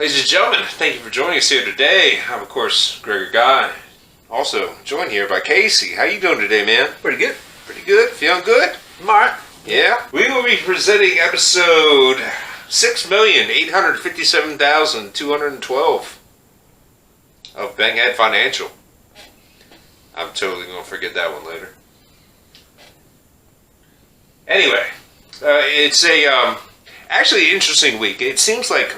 Ladies and gentlemen, thank you for joining us here today. I'm, of course, Gregor Guy. Also joined here by Casey. How you doing today, man? Pretty good. Pretty good? Feeling good? I'm alright. Yeah? We will be presenting episode 6,857,212 of Banghead Financial. I'm totally going to forget that one later. Anyway, it's a actually interesting week. It seems like,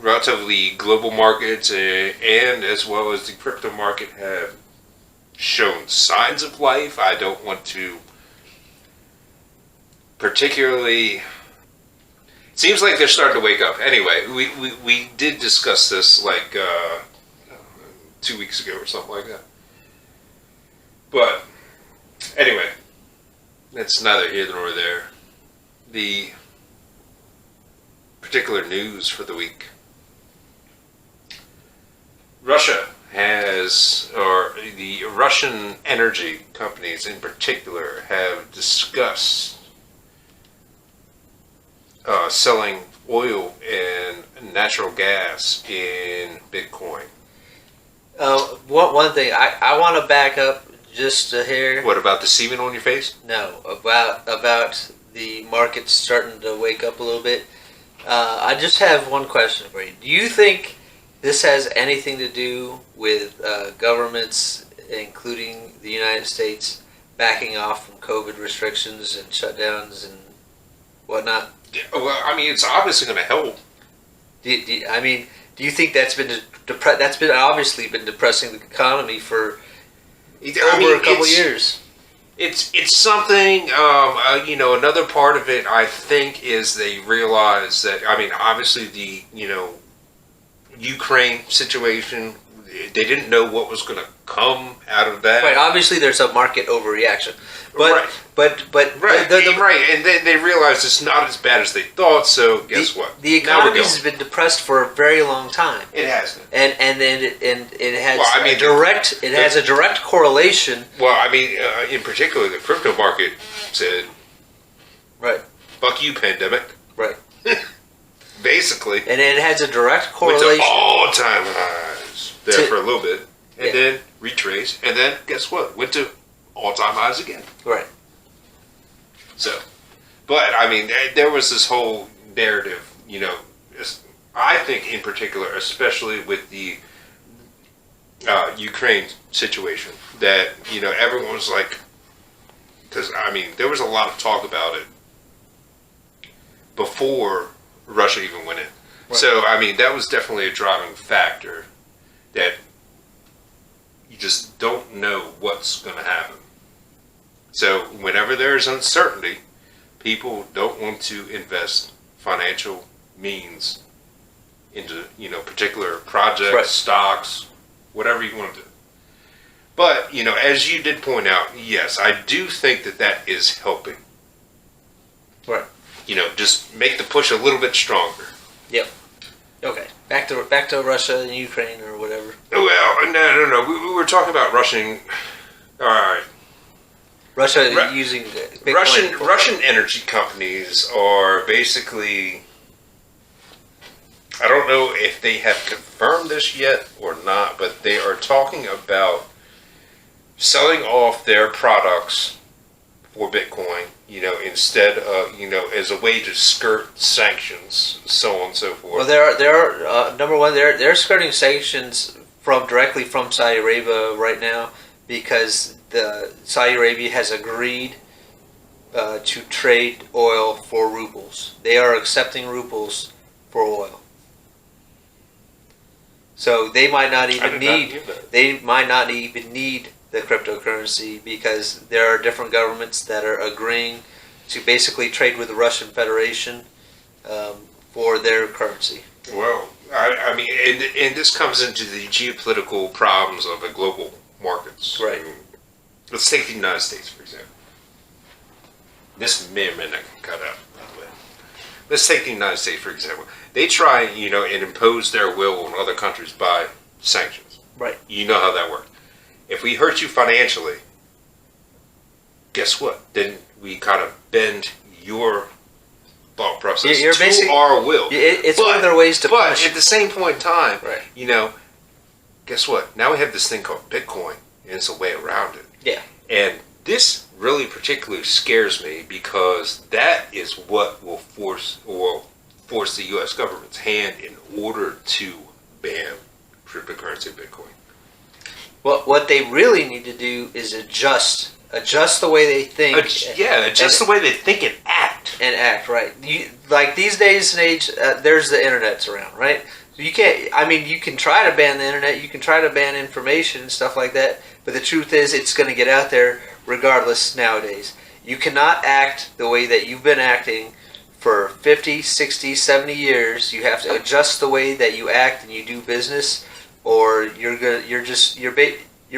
relatively global markets and as well as the crypto market have shown signs of life. I don't want to particularly... It seems like they're starting to wake up. Anyway, we did discuss this like 2 weeks ago or something like that. But anyway, that's neither here nor there. The particular news for the week. Russia has, or the Russian energy companies in particular, have discussed selling oil and natural gas in Bitcoin. One thing, I want to back up just a hair. What about the semen on your face? No, about the market starting to wake up a little bit. I just have one question for you. Do you think this has anything to do with governments, including the United States, backing off from COVID restrictions and shutdowns and whatnot? Yeah, well, I mean, it's obviously going to help. Do you think that's been obviously been depressing the economy for a couple years? It's something. Another part of it, I think, is they realize that. I mean, obviously the Ukraine situation. They didn't know what was going to come out of that. Right. Obviously, there's a market overreaction. Right. Right. And then they realized it's not as bad as they thought. So guess what? The economy has been depressed for a very long time. It has. And it has has a direct correlation. Well, I mean, in particular, the crypto market said, "Right, fuck you, pandemic." Right. Basically. And it has a direct correlation. Went to all-time highs there for a little bit, and then retraced, and then guess what? Went to all-time highs again. Right. So, but I mean, there was this whole narrative, I think in particular, especially with the Ukraine situation, that, everyone was like, because, I mean, there was a lot of talk about it before Russia even went in. Right. So, I mean, that was definitely a driving factor that you just don't know what's going to happen. So, whenever there's uncertainty, people don't want to invest financial means into, particular projects, right, stocks, whatever you want to do. But, as you did point out, yes, I do think that is helping. Right. Just make the push a little bit stronger. Yep. Okay. Back to Russia and Ukraine or whatever. Well, no. We were talking about Russian. All right. Russia using Bitcoin. Russian energy companies are basically. I don't know if they have confirmed this yet or not, but they are talking about selling off their products for Bitcoin, instead of, as a way to skirt sanctions, so on and so forth. Well, there are number one, they're skirting sanctions directly from Saudi Arabia right now because Saudi Arabia has agreed to trade oil for rubles. They are accepting rubles for oil. So they might not even need the cryptocurrency because there are different governments that are agreeing to basically trade with the Russian Federation for their currency. Well, I mean, and this comes into the geopolitical problems of the global markets. Right. I mean, let's take the United States, for example. This may or may not get cut out, by the way. Let's take the United States, for example. They try, and impose their will on other countries by sanctions. Right. You know how that works. If we hurt you financially, guess what? Then we kind of bend your thought process You're to basically- our will. It's one of their ways to But punish. at the same point in time, Right. you know, guess what? Now we have this thing called Bitcoin, and it's a way around it. Yeah. And this really particularly scares me because that is what will force the U.S. government's hand in order to ban cryptocurrency Bitcoin. Well, what they really need to do is adjust the way they think. Adjust the way they think and act. And act, right. Like these days and age, there's the internet's around, right? So you can't. I mean, you can try to ban the internet, you can try to ban information and stuff like that. But the truth is, it's going to get out there regardless nowadays. You cannot act the way that you've been acting for 50, 60, 70 years. You have to adjust the way that you act and you do business, or you're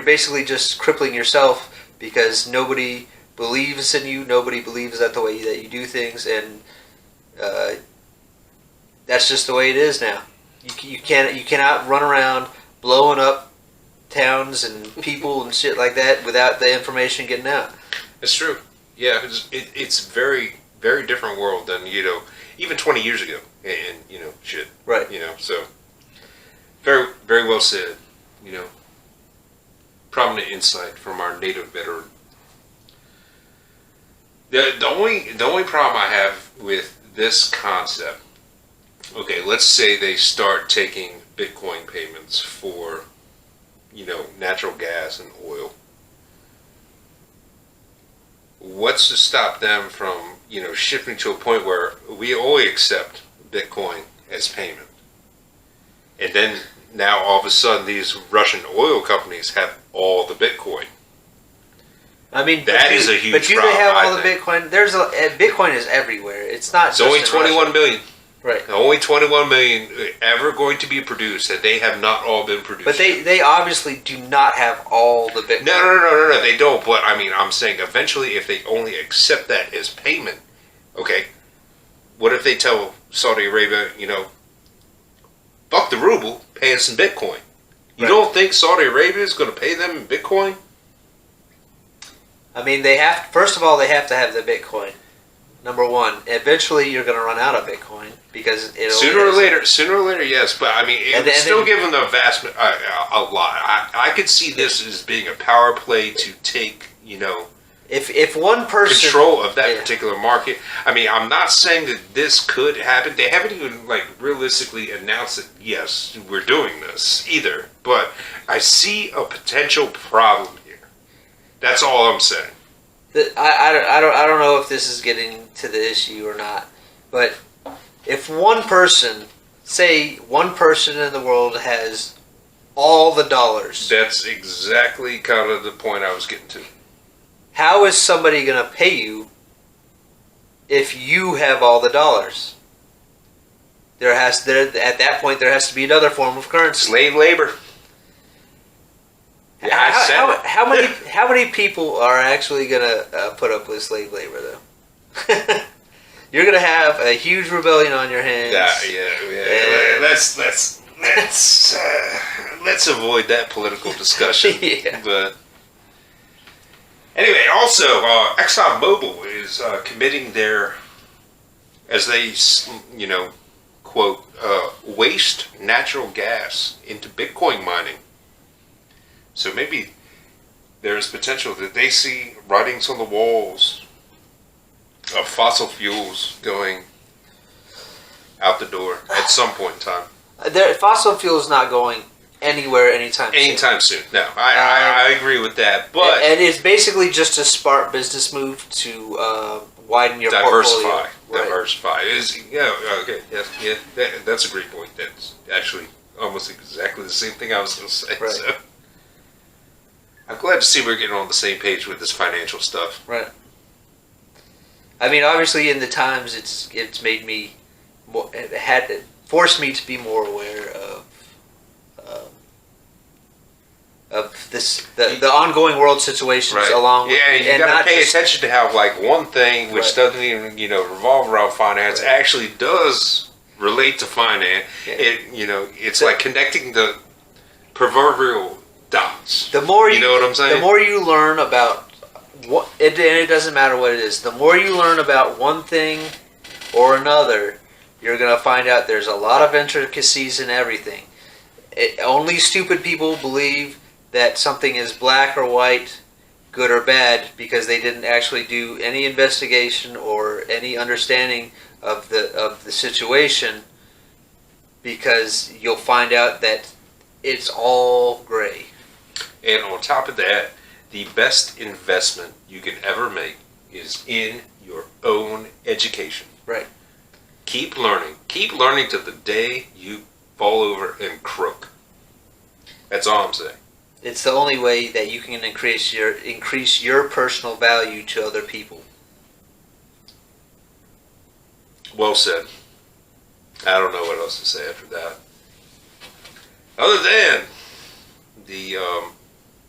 basically just crippling yourself because nobody believes in you. Nobody believes that the way that you do things, and that's just the way it is now. You cannot run around blowing up towns and people and shit like that without the information getting out. It's true. Yeah, it's very, very different world than, even 20 years ago. And, shit. Right. So very, very well said. Prominent insight from our native veteran. The only problem I have with this concept, okay, let's say they start taking Bitcoin payments for, natural gas and oil. What's to stop them from, shifting to a point where we only accept Bitcoin as payment? And then now all of a sudden these Russian oil companies have all the Bitcoin. I mean, that is a huge problem. But do they have all the Bitcoin? Bitcoin is everywhere. It's not. It's only 21 million. Right. Only 21 million ever going to be produced, and they have not all been produced. But they obviously do not have all the Bitcoin. No, they don't. But I mean, I'm saying eventually, if they only accept that as payment, okay, what if they tell Saudi Arabia, fuck the ruble, pay us in Bitcoin? You don't think Saudi Arabia is going to pay them in Bitcoin? I mean, first of all, they have to have the Bitcoin. Number one, eventually you're going to run out of Bitcoin because sooner or later, yes. But I mean, it would still give them the vast a lot. I could see this as being a power play to take, if one person control of that particular market. I mean, I'm not saying that this could happen. They haven't even realistically announced that yes, we're doing this either. But I see a potential problem here. That's all I'm saying. I don't know if this is getting to the issue or not, but if one person in the world has all the dollars, that's exactly kind of the point I was getting to. How is somebody going to pay you if you have all the dollars? At that point there has to be another form of currency. Slave labor. Yeah, how many people are actually going to put up with slave labor, though? You're going to have a huge rebellion on your hands. Yeah. Let's avoid that political discussion. Yeah. But anyway, also ExxonMobil is committing their, as they quote, waste natural gas into Bitcoin mining. So maybe there's potential that they see writings on the walls of fossil fuels going out the door at some point in time. Fossil fuel is not going anywhere anytime soon. No, I agree with that. But and it's basically just a smart business move to widen your portfolio. Diversify. That's a great point. That's actually almost exactly the same thing I was going to say. Right. So. I'm glad to see we're getting on the same page with this financial stuff. Right. I mean, obviously, in the times, it's made me forced me to be more aware of this the ongoing world situations along. Yeah, you got to pay attention to how one thing which doesn't even revolve around finance actually does relate to finance. Yeah. It's like connecting the proverbial dots. The more you know what I'm saying? The more you learn about and it doesn't matter what it is. The more you learn about one thing or another, you're going to find out there's a lot of intricacies in everything. Only stupid people believe that something is black or white, good or bad, because they didn't actually do any investigation or any understanding of the situation, because you'll find out that it's all gray. And on top of that, the best investment you can ever make is in your own education. Right. Keep learning. Keep learning to the day you fall over and croak. That's all I'm saying. It's the only way that you can increase your personal value to other people. Well said. I don't know what else to say after that. Other than the,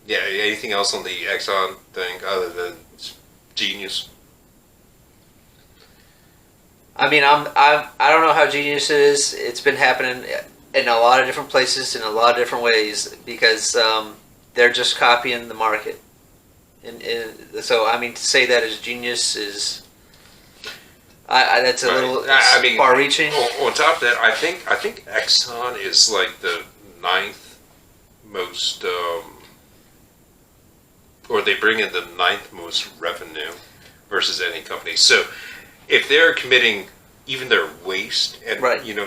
anything else on the Exxon thing other than it's genius? I mean, I don't know how genius it is. It's been happening in a lot of different places in a lot of different ways, because they're just copying the market. And so, I mean, to say that is genius is... that's a little far-reaching. On top of that, I think Exxon is like the 9th most, or they bring in the 9th most revenue versus any company. So, if they're committing even their waste and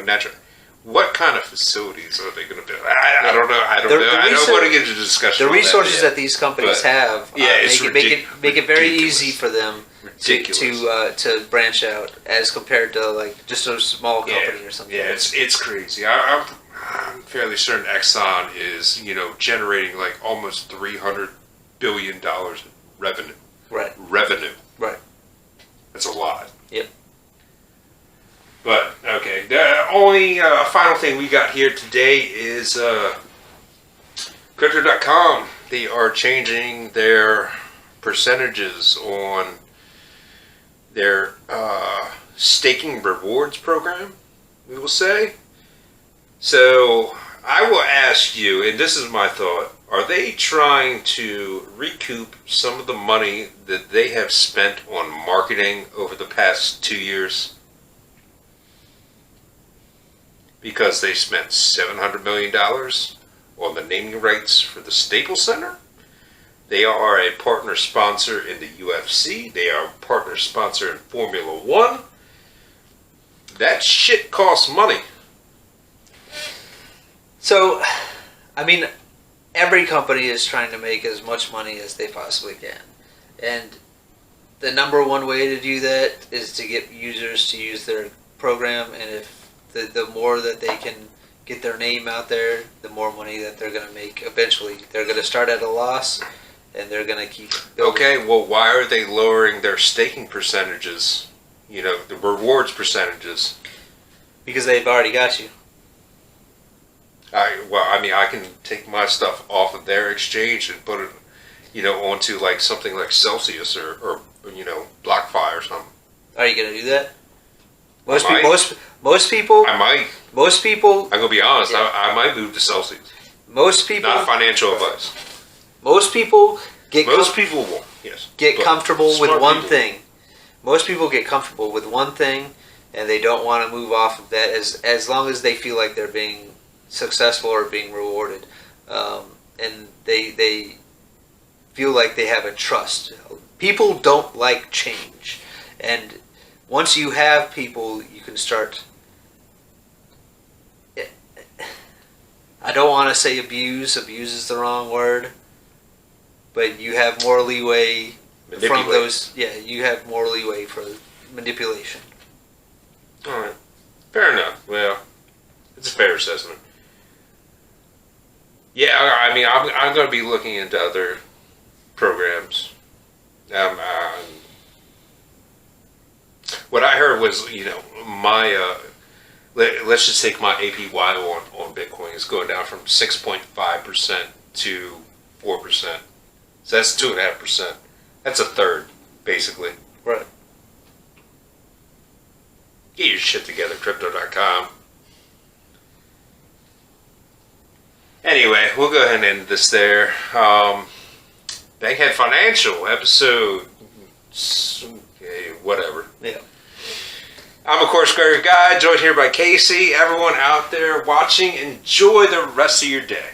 natural, what kind of facilities are they going to build? I don't know. I don't want to get into a discussion. The resources that these companies have, make it very easy for them to branch out as compared to like just a small company or something. Yeah, it's crazy. I'm fairly certain Exxon is generating like almost $300 billion in revenue. Right. Revenue. Right. That's a lot. Yep. But okay, the only final thing we got here today is Crypto.com. They are changing their percentages on their staking rewards program, we will say. So I will ask you, and this is my thought, are they trying to recoup some of the money that they have spent on marketing over the past 2 years? Because they spent $700 million on the naming rights for the Staples Center. They are a partner sponsor in the UFC. They are a partner sponsor in Formula One. That shit costs money. So, I mean, every company is trying to make as much money as they possibly can. And the number one way to do that is to get users to use their program. And if the more that they can get their name out there, the more money that they're going to make eventually. They're going to start at a loss, and they're going to keep building. Okay, well, why are they lowering their staking percentages? The rewards percentages. Because they've already got you. I can take my stuff off of their exchange and put it, onto like something like Celsius or BlockFi or something. Are you going to do that? Most people. I might. Most people. I'm gonna be honest. Yeah. I might move to Celsius. Most people. Not financial advice. Most people get. Most people won't. Yes. Get comfortable with one thing. Most people get comfortable with one thing, and they don't want to move off of that as long as they feel like they're being successful or being rewarded, and they feel like they have a trust. People don't like change, and once you have people, you can start. I don't want to say abuse. Abuse is the wrong word, but you have more leeway from those. Yeah, you have more leeway for manipulation. All right, fair enough. Well, it's a fair assessment. Yeah, I mean, I'm going to be looking into other programs. What I heard was, my, let's just take my APY on Bitcoin is going down from 6.5% to 4%. So that's 2.5%. That's a third, basically. Right. Get your shit together, Crypto.com. Anyway, we'll go ahead and end this there. Bankhead Financial, episode... Okay, whatever. Yeah. I'm, of course, Gregor Guy, joined here by Casey. Everyone out there watching, enjoy the rest of your day.